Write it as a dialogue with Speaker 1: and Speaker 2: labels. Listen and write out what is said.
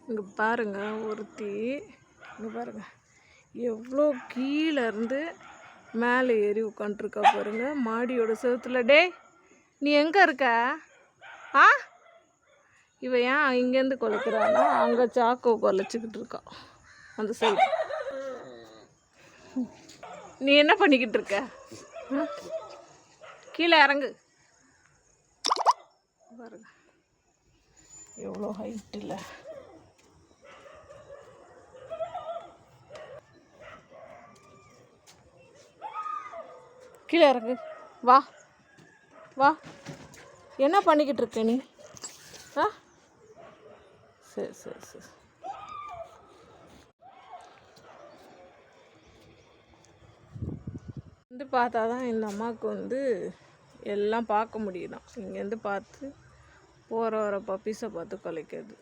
Speaker 1: இங்கே பாருங்க, ஒருத்தி இங்கே பாருங்க எவ்வளோ கீழே இருந்து மேலே ஏறி உட்காந்துருக்கா பாருங்க, மாடியோட செவுத்துல. டே நீ எங்கே இருக்க? ஆ, இவ ஏன் இங்கேருந்து குலைக்கிறான்னா அங்கே சாக்கோ குலைச்சிக்கிட்டு இருக்கா அந்த சைடு. நீ என்ன பண்ணிக்கிட்டு இருக்க? கீழே இறங்கு. பாருங்க எவ்வளோ ஹைட் இல்லை. கீழே இறங்கு. வா வா. என்ன பண்ணிக்கிட்டு இருக்க நீ? ஆ, சரி சரி சரி. வந்து பார்த்தா தான் இந்த அம்மாவுக்கு வந்து எல்லாம் பார்க்க முடியுதான். இங்கேருந்து பார்த்து போகிற வர பப்பீஸை பார்த்து குலைக்கிறது.